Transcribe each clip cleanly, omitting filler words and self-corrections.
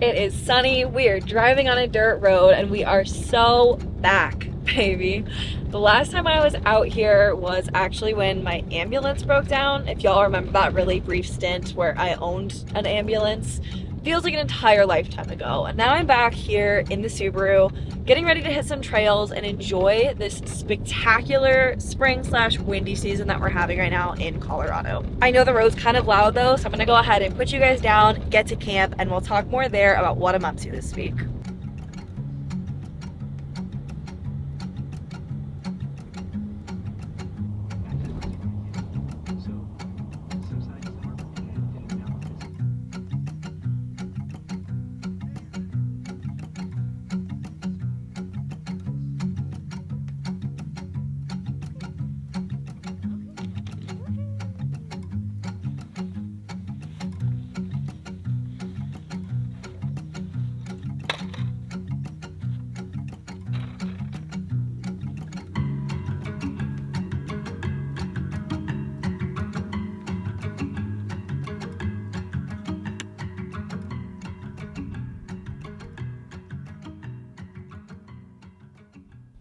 It is sunny, we are driving on a dirt road, and we are so back, baby. The last time I was out here was actually when my ambulance broke down. If y'all remember that really brief stint where I owned an ambulance, feels like an entire lifetime ago. And now I'm back here in the Subaru, getting ready to hit some trails and enjoy this spectacular spring/windy season that we're having right now in Colorado. I know the road's kind of loud though, so I'm gonna go ahead and put you guys down, get to camp, and we'll talk more there about what I'm up to this week.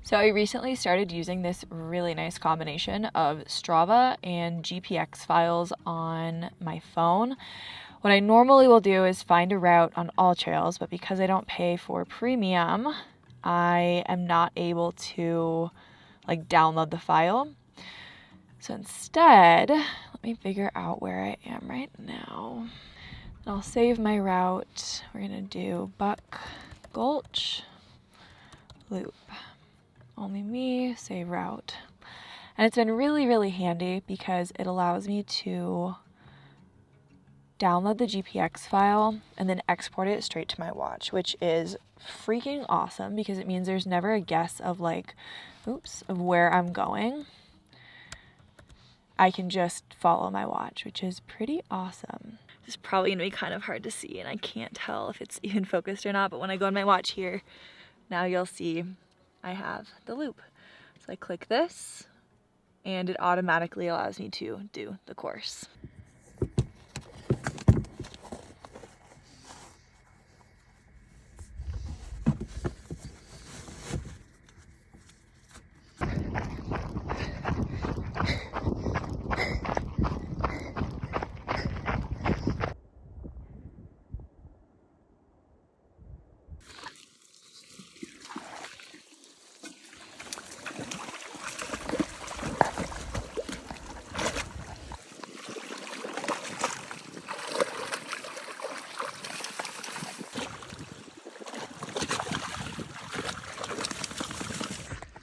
So I recently started using this really nice combination of Strava and GPX files on my phone. What I normally will do is find a route on all trails, but because I don't pay for premium, I am not able to download the file. So instead, let me figure out where I am right now. I'll save my route. We're gonna do Buck Gulch Loop. Only me, save route. And it's been really, really handy because it allows me to download the GPX file and then export it straight to my watch, which is freaking awesome because it means there's never a guess of of where I'm going. I can just follow my watch, which is pretty awesome. This is probably gonna be kind of hard to see and I can't tell if it's even focused or not, but when I go on my watch here, now you'll see I have the loop. So I click this and it automatically allows me to do the course.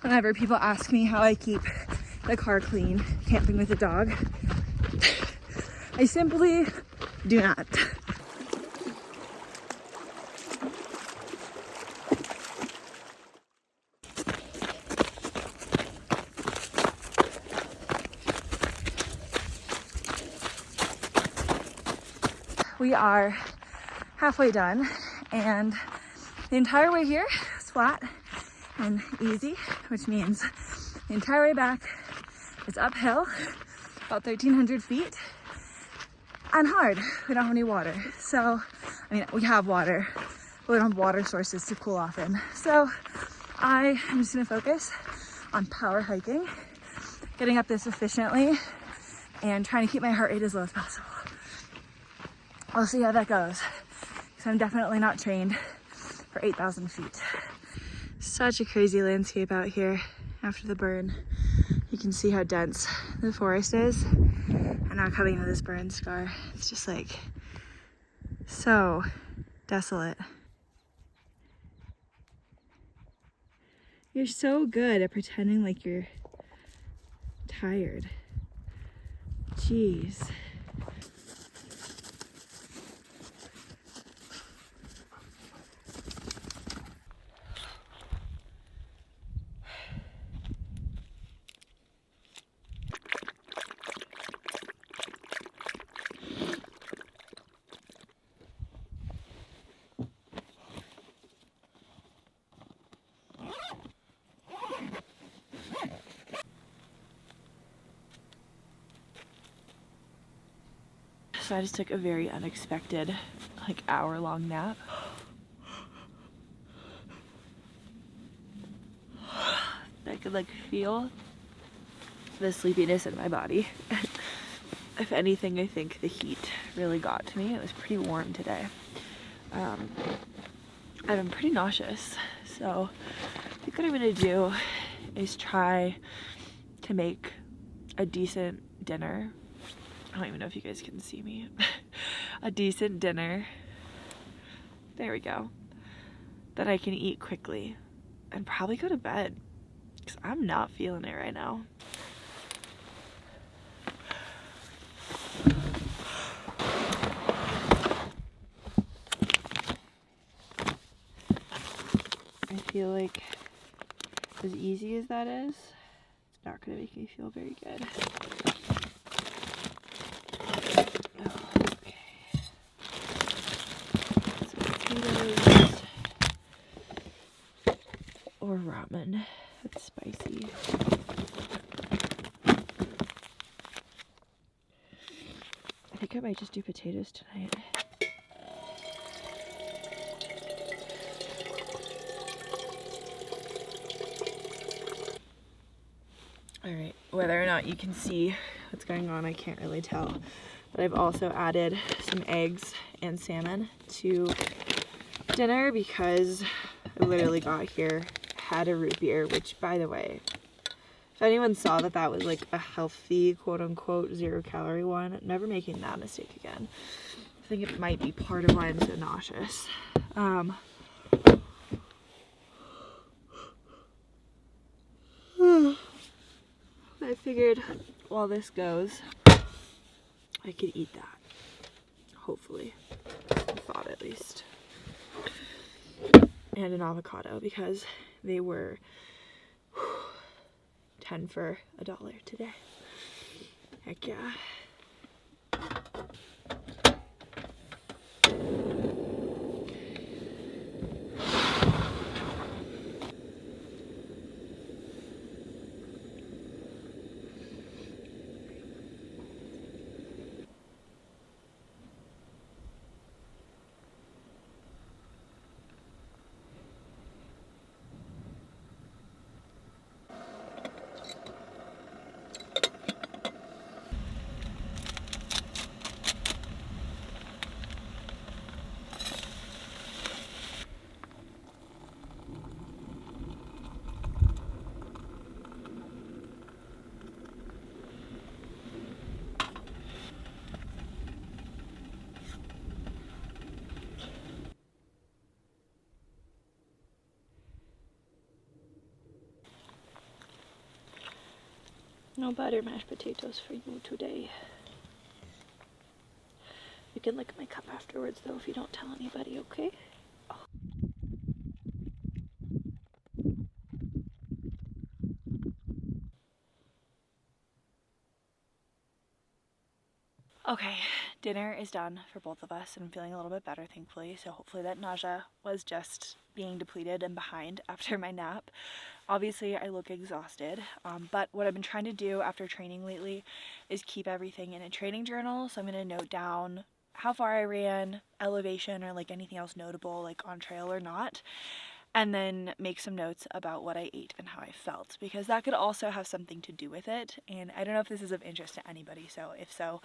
Whenever people ask me how I keep the car clean camping with a dog, I simply do not. We are halfway done and the entire way here is flat and easy, which means the entire way back is uphill, about 1,300 feet, and hard. We don't have any water. So, I mean, we have water, but we don't have water sources to cool off in. So I am just gonna focus on power hiking, getting up this efficiently, and trying to keep my heart rate as low as possible. I'll see how that goes, because I'm definitely not trained for 8,000 feet. Such a crazy landscape out here after the burn. You can see how dense the forest is. And now coming into this burn scar, it's just like so desolate. You're so good at pretending like you're tired. Jeez. So I just took a very unexpected, hour-long nap. I could like feel the sleepiness in my body. If anything, I think the heat really got to me. It was pretty warm today. I've been pretty nauseous, so I think what I'm gonna do is try to make a decent dinner. I don't even know if you guys can see me. A decent dinner. There we go. That I can eat quickly and probably go to bed because I'm not feeling it right now. I feel like as easy as that is, it's not going to make me feel very good. Okay. Some potatoes or ramen. That's spicy. I think I might just do potatoes tonight. Alright, whether or not you can see what's going on, I can't really tell. But I've also added some eggs and salmon to dinner because I literally got here, had a root beer, which, by the way, if anyone saw that that was like a healthy, quote-unquote, zero-calorie one, I'm never making that mistake again. I think it might be part of why I'm so nauseous. I figured while this goes, I could eat that. Hopefully. I thought at least. And an avocado because they were 10 for $1 today. Heck yeah. No butter mashed potatoes for you today. You can lick my cup afterwards though if you don't tell anybody, okay? Oh. Okay, dinner is done for both of us and I'm feeling a little bit better, thankfully. So hopefully that nausea was just being depleted and behind after my nap. Obviously, I look exhausted, but what I've been trying to do after training lately is keep everything in a training journal. So I'm going to note down how far I ran, elevation, or like anything else notable, like on trail or not, and then make some notes about what I ate and how I felt, because that could also have something to do with it. And I don't know if this is of interest to anybody, so if so,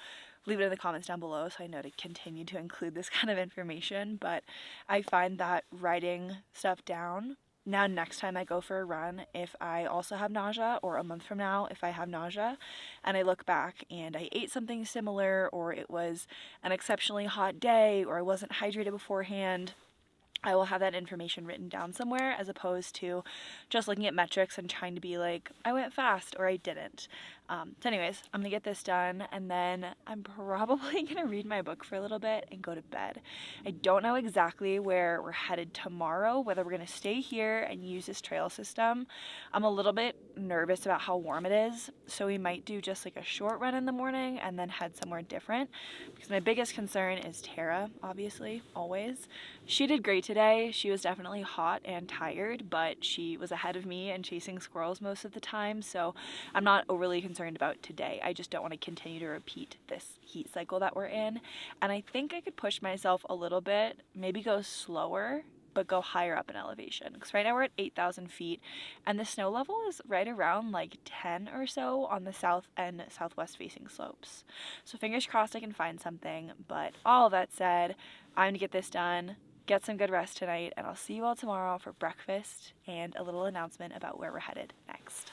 leave it in the comments down below so I know to continue to include this kind of information. But I find that writing stuff down, now next time I go for a run, if I also have nausea, or a month from now if I have nausea and I look back and I ate something similar, or it was an exceptionally hot day, or I wasn't hydrated beforehand, I will have that information written down somewhere, as opposed to just looking at metrics and trying to be like, I went fast or I didn't. So anyways, I'm gonna get this done and then I'm probably gonna read my book for a little bit and go to bed. I don't know exactly where we're headed tomorrow, whether we're gonna stay here and use this trail system. I'm a little bit nervous about how warm it is, so we might do just like a short run in the morning and then head somewhere different, because my biggest concern is Tara, obviously, always. She did great today. She was definitely hot and tired, but she was ahead of me and chasing squirrels most of the time, so I'm not overly concerned about today. I just don't want to continue to repeat this heat cycle that we're in, and I think I could push myself a little bit, maybe go slower but go higher up in elevation. Because right now we're at 8,000 feet, and the snow level is right around like 10 or so on the south and southwest facing slopes. So fingers crossed I can find something, but all of that said, I'm gonna get this done, get some good rest tonight, and I'll see you all tomorrow for breakfast and a little announcement about where we're headed next.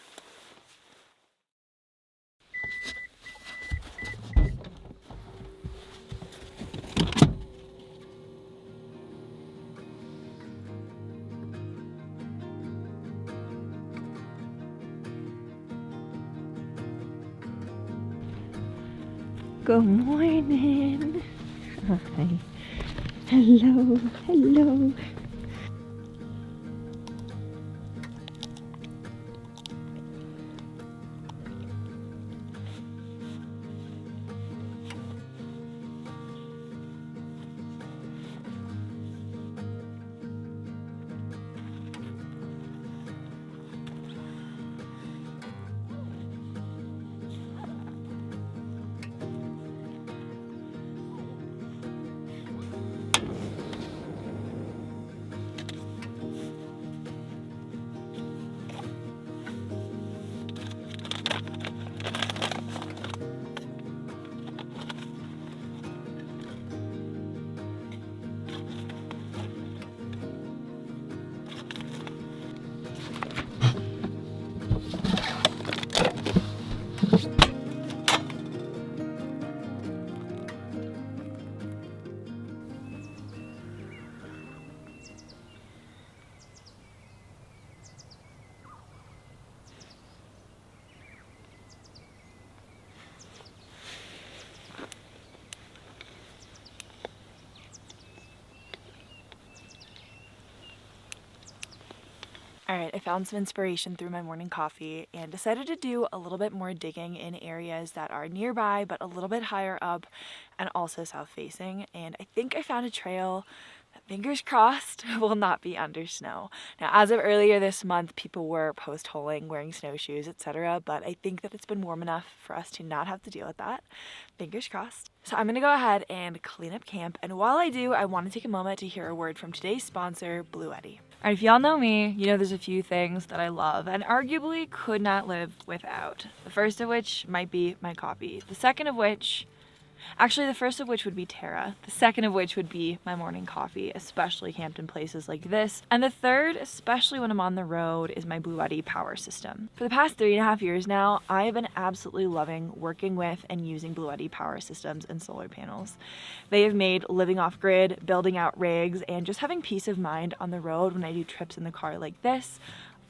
Good morning. Hi. Hello. Hello. Alright, I found some inspiration through my morning coffee and decided to do a little bit more digging in areas that are nearby but a little bit higher up and also south facing, and I think I found a trail that, fingers crossed, will not be under snow. Now, as of earlier this month, people were post-holing, wearing snowshoes, etc., but I think that it's been warm enough for us to not have to deal with that. Fingers crossed. So I'm gonna go ahead and clean up camp, and while I do, I want to take a moment to hear a word from today's sponsor, Bluetti. Alright, if y'all know me, you know there's a few things that I love and arguably could not live without. The first of which might be my coffee. The second of which would be Tara. The second of which would be my morning coffee, especially camped in places like this. And the third, especially when I'm on the road, is my Bluetti power system. For the past 3.5 years now, I have been absolutely loving working with and using Bluetti power systems and solar panels. They have made living off grid, building out rigs, and just having peace of mind on the road when I do trips in the car like this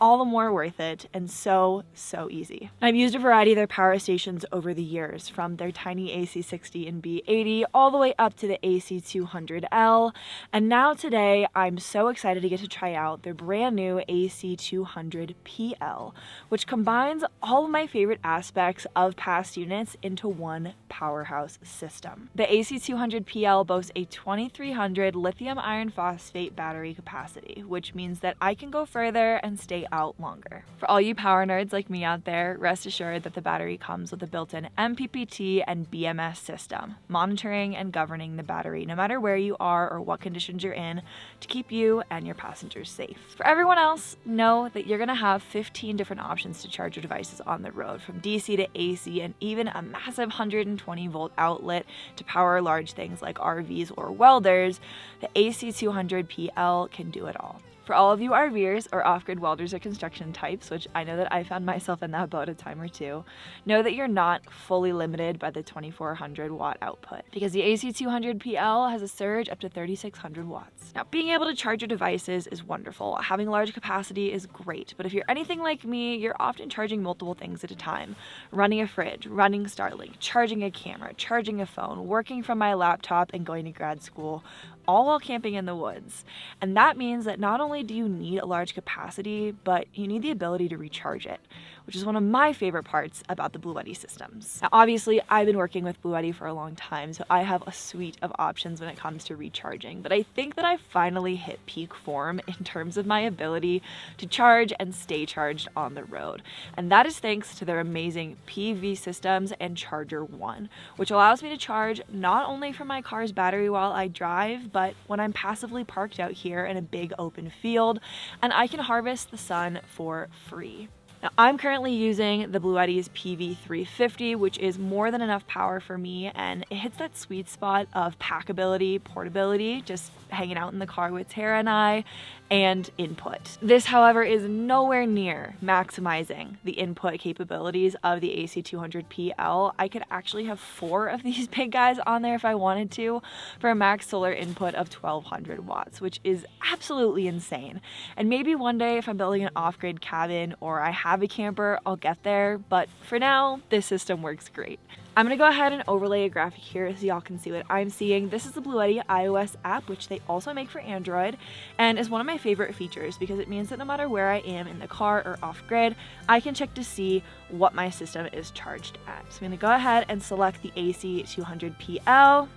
all the more worth it, and so easy. I've used a variety of their power stations over the years, from their tiny AC60 and B80 all the way up to the AC200L, and now today I'm so excited to get to try out their brand new AC200PL, which combines all of my favorite aspects of past units into one powerhouse system. The AC200PL boasts a 2300 lithium iron phosphate battery capacity, which means that I can go further and stay out longer. For all you power nerds like me out there, rest assured that the battery comes with a built-in MPPT and BMS system, monitoring and governing the battery no matter where you are or what conditions you're in to keep you and your passengers safe. For everyone else, know that you're going to have 15 different options to charge your devices on the road, from DC to AC and even a massive 120 volt outlet to power large things like RVs or welders. The AC200PL can do it all. For all of you RVers or off-grid welders or construction types, which I know that I found myself in that boat a time or two, know that you're not fully limited by the 2400 watt output, because the AC200PL has a surge up to 3600 watts. Now, being able to charge your devices is wonderful. Having large capacity is great, but if you're anything like me, you're often charging multiple things at a time. Running a fridge, running Starlink, charging a camera, charging a phone, working from my laptop, and going to grad school, all while camping in the woods. And that means that not only do you need a large capacity, but you need the ability to recharge it, which is one of my favorite parts about the Bluetti systems. Now, obviously, I've been working with Bluetti for a long time, so I have a suite of options when it comes to recharging, but I think that I've finally hit peak form in terms of my ability to charge and stay charged on the road. And that is thanks to their amazing PV systems and Charger One, which allows me to charge not only from my car's battery while I drive, but but when I'm passively parked out here in a big open field and I can harvest the sun for free. Now, I'm currently using the Bluetti's PV350, which is more than enough power for me, and it hits that sweet spot of packability, portability, just hanging out in the car with Tara and I, and input. This, however, is nowhere near maximizing the input capabilities of the AC200PL. I could actually have 4 of these big guys on there if I wanted to, for a max solar input of 1200 watts, which is absolutely insane. And maybe one day if I'm building an off-grid cabin or I have a camper, I'll get there, but for now, this system works great. I'm gonna go ahead and overlay a graphic here so y'all can see what I'm seeing. This is the Bluetti iOS app, which they also make for Android, and is one of my favorite features because it means that no matter where I am in the car or off-grid, I can check to see what my system is charged at. So I'm gonna go ahead and select the AC200PL,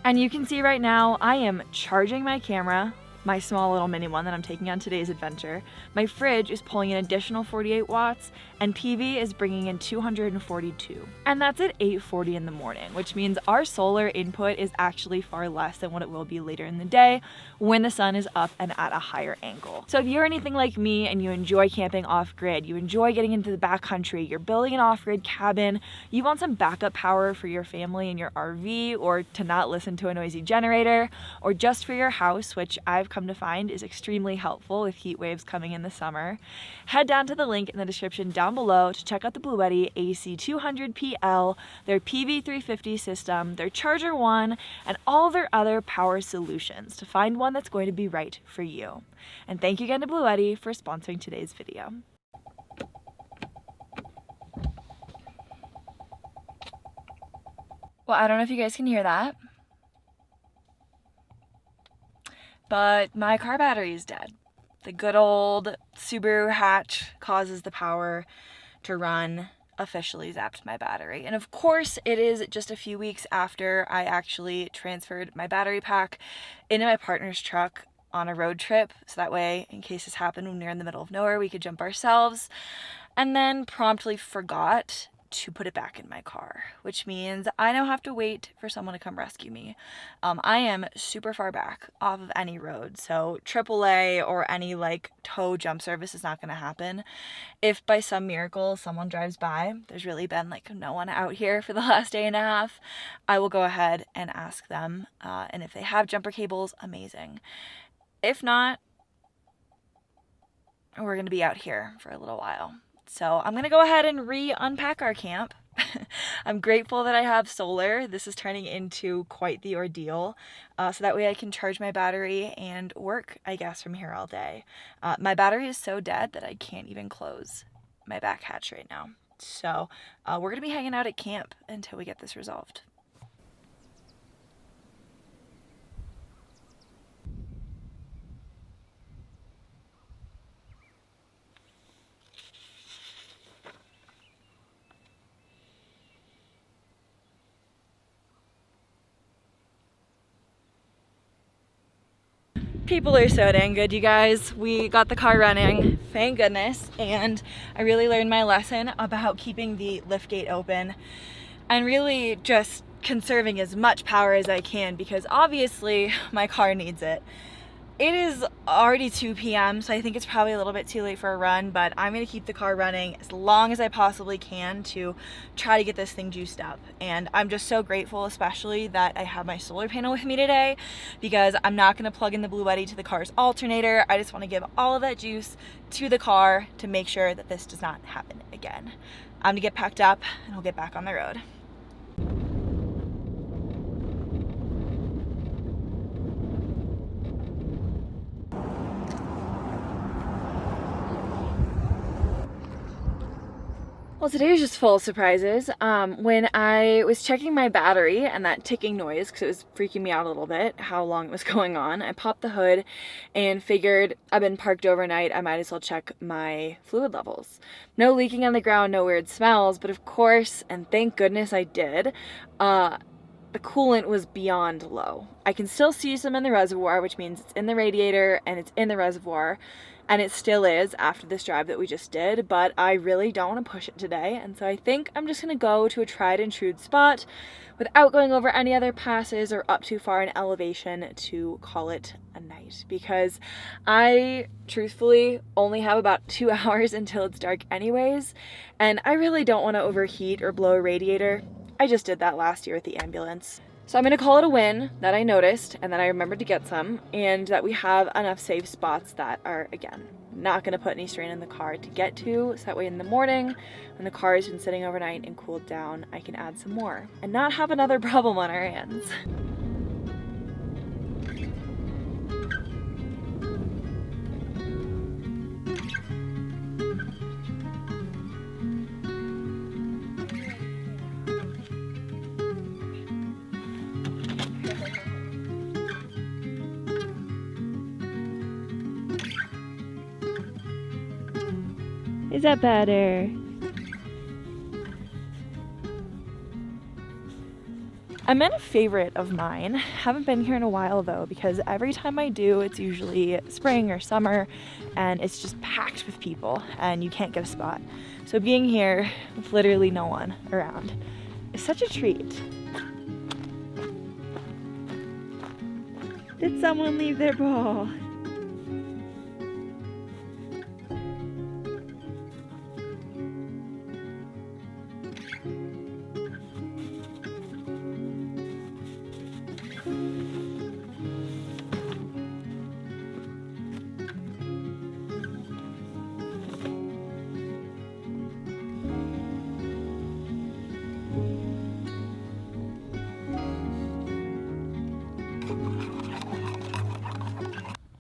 and you can see right now I am charging my camera, my small little mini one that I'm taking on today's adventure. My fridge is pulling an additional 48 watts, and PV is bringing in 242. And that's at 8:40 in the morning, which means our solar input is actually far less than what it will be later in the day when the sun is up and at a higher angle. So if you're anything like me and you enjoy camping off-grid, you enjoy getting into the backcountry, you're building an off-grid cabin, you want some backup power for your family and your RV, or to not listen to a noisy generator, or just for your house, which I've come to find is extremely helpful with heat waves coming in the summer, head down to the link in the description down below to check out the Bluetti AC200PL, their PV350 system, their Charger One, and all their other power solutions to find one that's going to be right for you. And thank you again to Bluetti for sponsoring today's video. Well, I don't know if you guys can hear that, but my car battery is dead. The good old Subaru hatch causes the power to run officially zapped my battery. And of course, it is just a few weeks after I actually transferred my battery pack into my partner's truck on a road trip. So that way, in case this happened when we were in the middle of nowhere, we could jump ourselves, and then promptly forgot to put it back in my car, which means I now have to wait for someone to come rescue me. I am super far back off of any road, so AAA or any like tow jump service is not going to happen. If by some miracle someone drives by, there's really been like no one out here for the last day and a half, I will go ahead and ask them, and if they have jumper cables, amazing. If not, we're going to be out here for a little while. So I'm going to go ahead and unpack our camp. I'm grateful that I have solar. This is turning into quite the ordeal. So that way I can charge my battery and work, I guess, from here all day. My battery is so dead that I can't even close my back hatch right now. So we're going to be hanging out at camp until we get this resolved. People are so dang good, you guys. We got the car running, thank goodness, and I really learned my lesson about keeping the liftgate open and really just conserving as much power as I can, because obviously my car needs it. It is already 2 p.m. so I think it's probably a little bit too late for a run, but I'm gonna keep the car running as long as I possibly can to try to get this thing juiced up. And I'm just so grateful, especially that I have my solar panel with me today, because I'm not gonna plug in the Bluetti to the car's alternator. I just wanna give all of that juice to the car to make sure that this does not happen again. I'm gonna get packed up and we'll get back on the road. Well, today is just full of surprises. When I was checking my battery and that ticking noise, because it was freaking me out a little bit, how long it was going on, I popped the hood and figured I've been parked overnight, I might as well check my fluid levels. No leaking on the ground, no weird smells, but of course, and thank goodness I did, the coolant was beyond low. I can still see some in the reservoir, which means it's in the radiator and it's in the reservoir, and it still is after this drive that we just did, but I really don't want to push it today, and so I think I'm just going to go to a tried and true spot without going over any other passes or up too far in elevation to call it a night, because I truthfully only have about 2 hours until it's dark anyways, and I really don't want to overheat or blow a radiator. I just did that last year with the ambulance. So I'm gonna call it a win that I noticed and that I remembered to get some, and that we have enough safe spots that are, again, not gonna put any strain on the car to get to, so that way in the morning, when the car has been sitting overnight and cooled down, I can add some more and not have another problem on our hands. Is that better? I'm in a favorite of mine. Haven't been here in a while though, because every time I do, it's usually spring or summer and it's just packed with people and you can't get a spot. So being here with literally no one around is such a treat. Did someone leave their ball?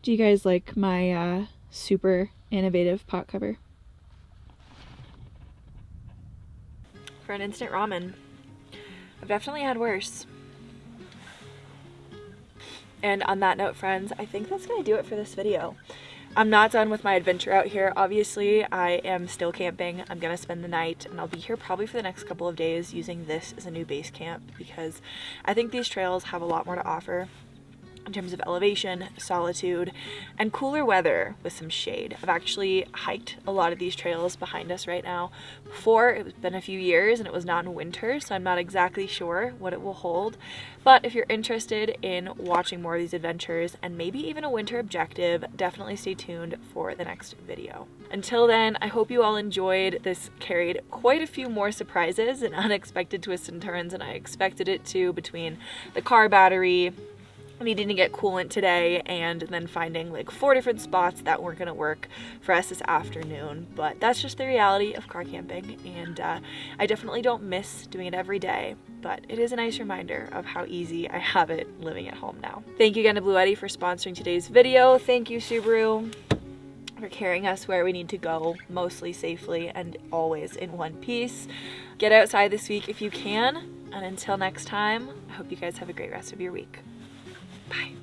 Do you guys like my super innovative pot cover? For an instant ramen. I've definitely had worse. And on that note, friends, I think that's gonna do it for this video. I'm not done with my adventure out here. Obviously, I am still camping. I'm gonna spend the night and I'll be here probably for the next couple of days using this as a new base camp, because I think these trails have a lot more to offer in terms of elevation, solitude, and cooler weather with some shade. I've actually hiked a lot of these trails behind us right now before. It's been a few years and it was not in winter, so I'm not exactly sure what it will hold. But if you're interested in watching more of these adventures and maybe even a winter objective, definitely stay tuned for the next video. Until then, I hope you all enjoyed. This carried quite a few more surprises and unexpected twists and turns than I expected it to, between the car battery, needing to get coolant today, and then finding like 4 different spots that weren't gonna work for us this afternoon. But that's just the reality of car camping, and I definitely don't miss doing it every day, but it is a nice reminder of how easy I have it living at home now. Thank you again to Bluetti for sponsoring today's video. Thank you, Subaru, for carrying us where we need to go, mostly safely and always in one piece. Get outside this week if you can, and until next time, I hope you guys have a great rest of your week. Bye.